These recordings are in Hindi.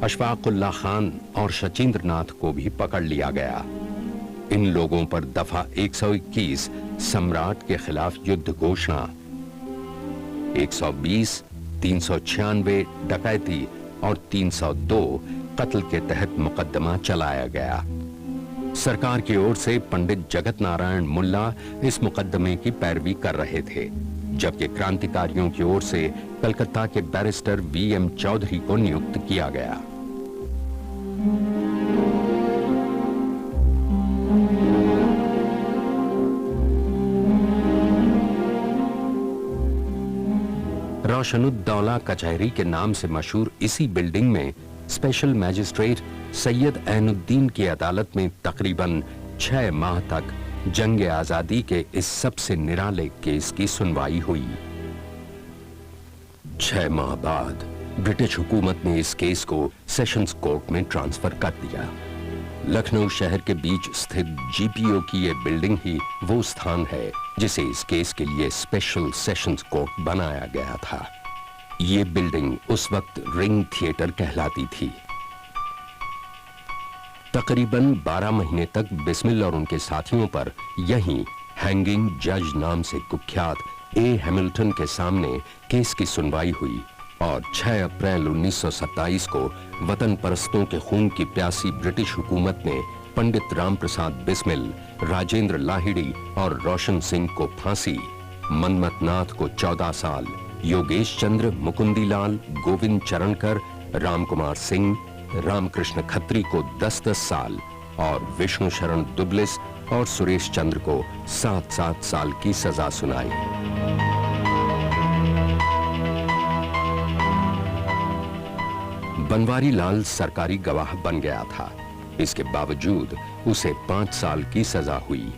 अशफाकुल्लाह खान और शचींद्र नाथ को भी पकड़ लिया गया। इन लोगों पर दफा 121 सम्राट के खिलाफ युद्ध घोषणा, 120 396 डकैती और 302 कत्ल के तहत मुकदमा चलाया गया। सरकार की ओर से पंडित जगत नारायण मुल्ला इस मुकदमे की पैरवी कर रहे थे, जबकि क्रांतिकारियों की ओर से कलकत्ता के बैरिस्टर वीएम चौधरी को नियुक्त किया गया। रोशनुद्दौला कचहरी के नाम से मशहूर इसी बिल्डिंग में स्पेशल मैजिस्ट्रेट सैयद ऐनुद्दीन की अदालत में तकरीबन 6 माह तक जंग आजादी के इस सबसे निराले केस की सुनवाई हुई। 6 माह बाद ब्रिटिश हुकूमत ने इस केस को सेशंस कोर्ट में ट्रांसफर कर दिया। लखनऊ शहर के बीच स्थित जीपीओ की यह बिल्डिंग ही वो स्थान है जिसे इस केस के लिए स्पेशल सेशंस कोर्ट बनाया गया था। ये बिल्डिंग उस वक्त रिंग थिएटर कहलाती थी। तकरीबन 12 महीने तक बिस्मिल और उनके साथियों पर यहीं हैंगिंग जज नाम से कुख्यात ए हैमिल्टन के सामने केस की सुनवाई हुई और 6 अप्रैल 1927 को वतन परस्तों के खून की प्यासी ब्रिटिश हुकूमत ने पंडित राम प्रसाद बिस्मिल, राजेंद्र लाहिड़ी और रोशन सिंह को फांसी, मनमथ नाथ को 14 साल, योगेश चंद्र, मुकुंदीलाल, गोविंद चरणकर, राम कुमार सिंह, रामकृष्ण खत्री को 10-10 साल और विष्णु शरण दुबलिस और सुरेश चंद्र को 7-7 साल की सजा सुनाई। बनवारी लाल सरकारी गवाह बन गया था। इसके बावजूद उसे 5 साल की सजा हुई।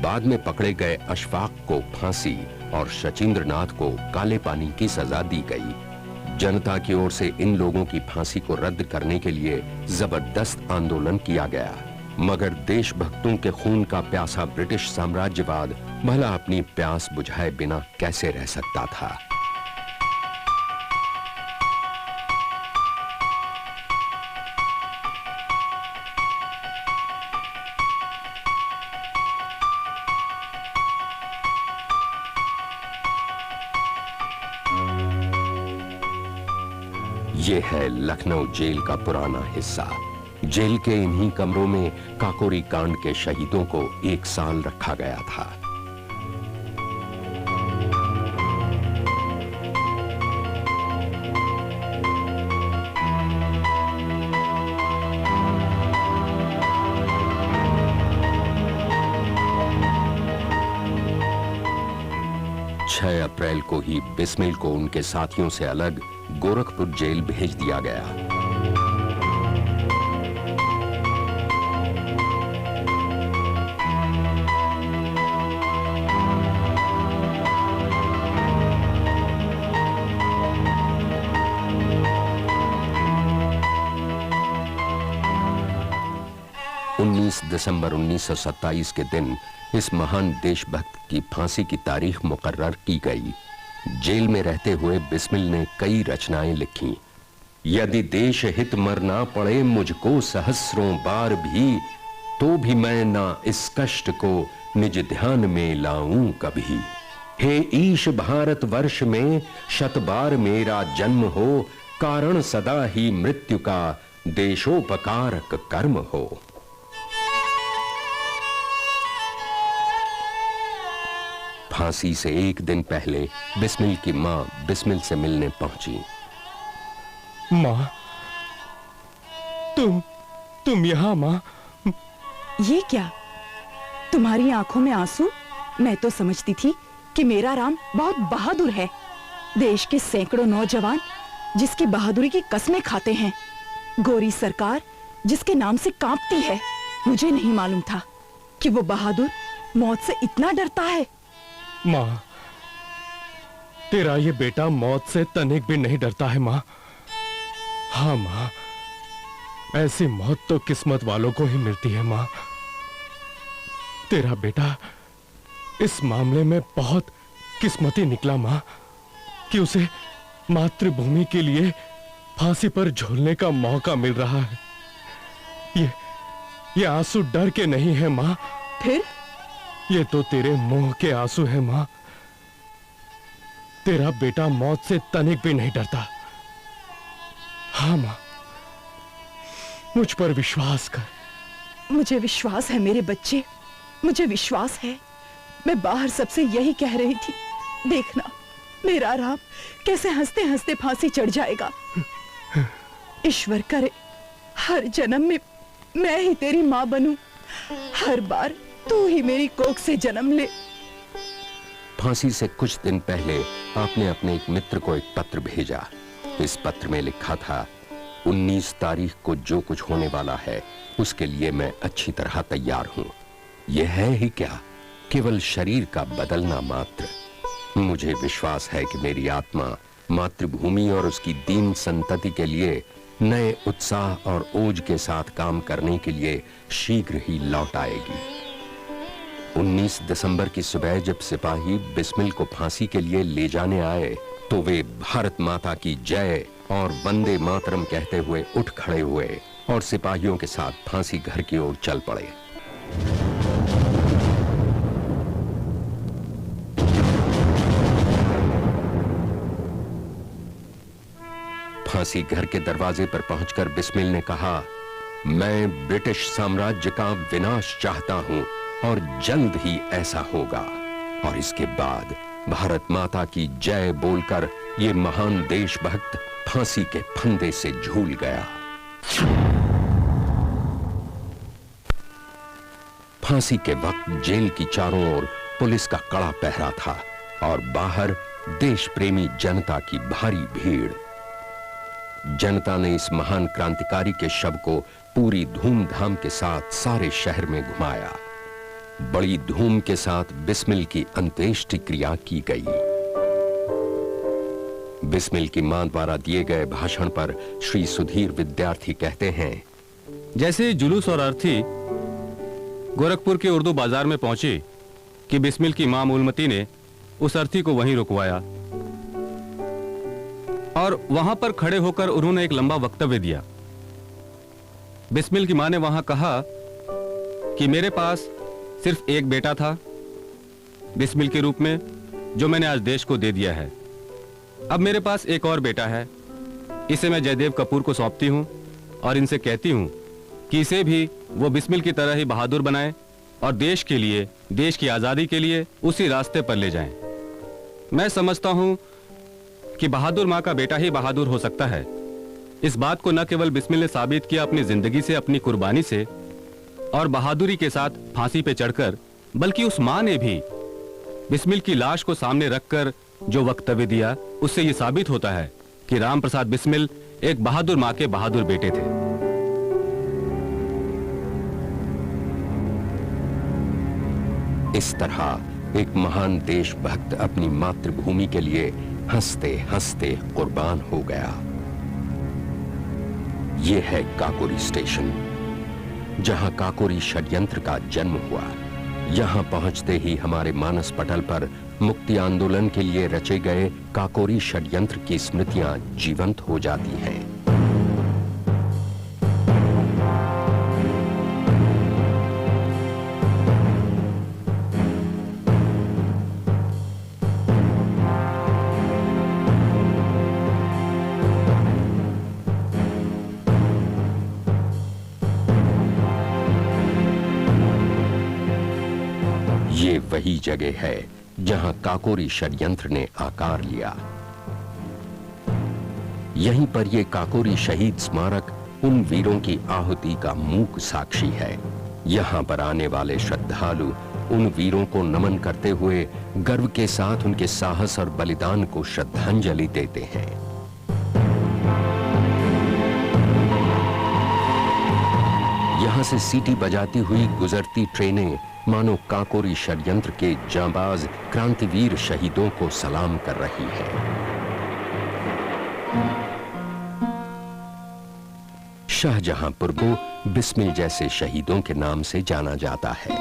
बाद में पकड़े गए अशफाक को फांसी और शचींद्र नाथ को काले पानी की सजा दी गई। जनता की ओर से इन लोगों की फांसी को रद्द करने के लिए जबरदस्त आंदोलन किया गया, मगर देशभक्तों के खून का प्यासा ब्रिटिश साम्राज्यवाद भला अपनी प्यास बुझाए बिना कैसे रह सकता था। ये है लखनऊ जेल का पुराना हिस्सा। जेल के इन्हीं कमरों में काकोरी कांड के शहीदों को 1 साल रखा गया था। अप्रैल को ही बिस्मिल को उनके साथियों से अलग गोरखपुर जेल भेज दिया गया। दिसंबर 1927 के दिन इस महान देशभक्त की फांसी की तारीख मुकर्रर की गई। जेल में रहते हुए बिस्मिल ने कई रचनाएं लिखी। यदि देश हित मरना पड़े मुझको सहस्रों बार भी, तो भी मैं ना इस कष्ट को निज ध्यान में लाऊं कभी। हे ईश भारत वर्ष में शत बार मेरा जन्म हो, कारण सदा ही मृत्यु का देशोपकारक कर्म हो। फांसी से 1 दिन पहले बिस्मिल की मां बिस्मिल से मिलने पहुंची। मां, तुम यहां? मां, ये क्या? तुम्हारी आंखों में आंसू? मैं तो समझती थी कि मेरा राम बहुत बहादुर है। देश के सैकड़ों नौजवान जिसकी बहादुरी की कस्में खाते हैं, गोरी सरकार जिसके नाम से कांपती है। मुझे नहीं मालूम था कि वो बहादुर मौत से इतना डरता है। मां, तेरा ये बेटा मौत से तनिक भी नहीं डरता है मां। हाँ मां, ऐसी मौत तो किस्मत वालों को ही मिलती है मां। तेरा बेटा इस मामले में बहुत किस्मती निकला मां, कि उसे मातृभूमि के लिए फांसी पर झूलने का मौका मिल रहा है। ये आंसू डर के नहीं है मां। फिर? ये तो तेरे मुंह के आंसू है मां। तेरा बेटा मौत से तनिक भी नहीं डरता। हाँ मां, मुझ पर विश्वास कर। मुझे विश्वास है मेरे बच्चे, मुझे विश्वास है। मैं बाहर सबसे यही कह रही थी, देखना मेरा राम कैसे हंसते हंसते फांसी चढ़ जाएगा। ईश्वर करे हर जन्म में मैं ही तेरी मां बनूं, हर बार तू ही मेरी कोख से जन्म ले। फांसी से कुछ दिन पहले आपने अपने एक मित्र को एक पत्र भेजा। इस पत्र में लिखा था, 19 तारीख को जो कुछ होने वाला है उसके लिए मैं अच्छी तरह तैयार हूं। यह है ही क्या, केवल शरीर का बदलना मात्र। मुझे विश्वास है कि मेरी आत्मा मातृभूमि और उसकी दीन संतति के लिए नए उत्साह और ओज के साथ काम करने के लिए शीघ्र ही लौट आएगी। 19 दिसंबर की सुबह जब सिपाही बिस्मिल को फांसी के लिए ले जाने आए तो वे भारत माता की जय और वंदे मातरम कहते हुए उठ खड़े हुए और सिपाहियों के साथ फांसी घर की ओर चल पड़े। फांसी घर के दरवाजे पर पहुंचकर बिस्मिल ने कहा, मैं ब्रिटिश साम्राज्य का विनाश चाहता हूं और जल्द ही ऐसा होगा। और इसके बाद भारत माता की जय बोलकर ये महान देशभक्त फांसी के फंदे से झूल गया। फांसी के वक्त जेल की चारों ओर पुलिस का कड़ा पहरा था और बाहर देश प्रेमी जनता की भारी भीड़। जनता ने इस महान क्रांतिकारी के शव को पूरी धूमधाम के साथ सारे शहर में घुमाया। बड़ी धूम के साथ बिस्मिल की अंत्येष्टि क्रिया की गई। बिस्मिल की मां द्वारा दिए गए भाषण पर श्री सुधीर विद्यार्थी कहते हैं, जैसे जुलूस और अर्थी गोरखपुर के उर्दू बाजार में पहुंची कि बिस्मिल की मां मूलमती ने उस अर्थी को वहीं रुकवाया और वहां पर खड़े होकर उन्होंने एक लंबा वक्तव्य दिया। बिस्मिल की मां ने वहां कहा कि मेरे पास सिर्फ एक बेटा था बिस्मिल के रूप में, जो मैंने आज देश को दे दिया है। अब मेरे पास एक और बेटा है, इसे मैं जयदेव कपूर को सौंपती हूं और इनसे कहती हूं कि इसे भी वो बिस्मिल की तरह ही बहादुर बनाएं और देश के लिए, देश की आजादी के लिए उसी रास्ते पर ले जाएं। मैं समझता हूं कि बहादुर मां का बेटा ही बहादुर हो सकता है। इस बात को न केवल बिस्मिल ने साबित किया अपनी जिंदगी से, अपनी कुर्बानी से और बहादुरी के साथ फांसी पे चढ़कर, बल्कि उस मां ने भी बिस्मिल की लाश को सामने रखकर जो वक्तव्य दिया, उससे यह साबित होता है कि राम प्रसाद बिस्मिल एक बहादुर मां के बहादुर बेटे थे। इस तरह एक महान देशभक्त अपनी मातृभूमि के लिए हंसते हंसते कुर्बान हो गया। यह है काकोरी स्टेशन, जहां काकोरी षड्यंत्र का जन्म हुआ। यहां पहुंचते ही हमारे मानस पटल पर मुक्ति आंदोलन के लिए रचे गए काकोरी षड्यंत्र की स्मृतियां जीवंत हो जाती हैं। ये वही जगह है जहां काकोरी षड्यंत्र ने आकार लिया। यहीं पर यह काकोरी शहीद स्मारक उन वीरों की आहुति का मूक साक्षी है। यहां पर आने वाले श्रद्धालु उन वीरों को नमन करते हुए गर्व के साथ उनके साहस और बलिदान को श्रद्धांजलि देते हैं। यहां से सीटी बजाती हुई गुजरती ट्रेनें मानो काकोरी षड्यंत्र के जांबाज क्रांतिवीर शहीदों को सलाम कर रही है। शाहजहांपुर को बिस्मिल जैसे शहीदों के नाम से जाना जाता है।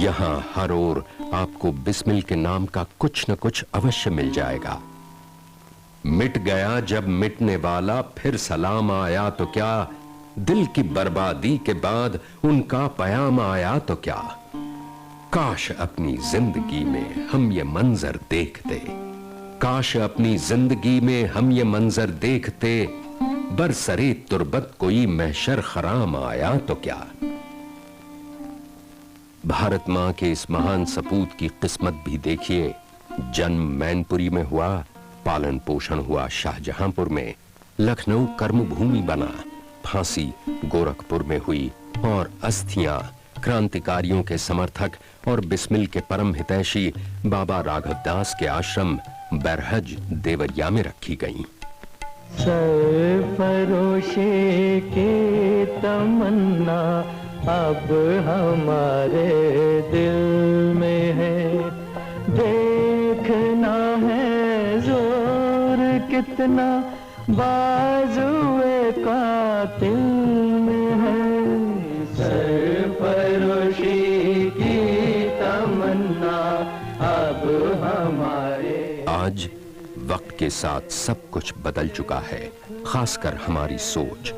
यहां हर ओर आपको बिस्मिल के नाम का कुछ न कुछ अवश्य मिल जाएगा। मिट गया जब मिटने वाला फिर सलाम आया तो क्या, दिल की बर्बादी के बाद उनका पयाम आया तो क्या। काश अपनी जिंदगी में हम ये मंजर देखते, काश अपनी जिंदगी में हम ये मंजर देखते, बरसरे तुर्बत कोई महशर खराम आया तो क्या। भारत मां के इस महान सपूत की किस्मत भी देखिए। जन्म मैनपुरी में हुआ, पालन पोषण हुआ शाहजहांपुर में, लखनऊ कर्मभूमि बना, फांसी गोरखपुर में हुई और अस्थियां क्रांतिकारियों के समर्थक और बिस्मिल के परम हितैषी बाबा राघवदास के आश्रम बरहज देवरिया में रखी गईं। सरफरोशी की तमन्ना अब हमारे दिल में है, देखना है जोर कितना बाजुए कातिल में है। सरफरोशी की तमन्ना अब हमारे। आज वक्त के साथ सब कुछ बदल चुका है, खासकर हमारी सोच,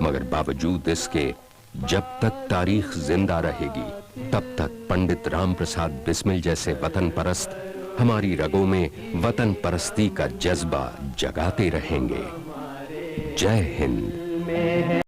मगर बावजूद इसके जब तक तारीख जिंदा रहेगी तब तक पंडित राम प्रसाद बिस्मिल जैसे वतन परस्त हमारी रगों में वतन परस्ती का जज्बा जगाते रहेंगे। जय हिंद।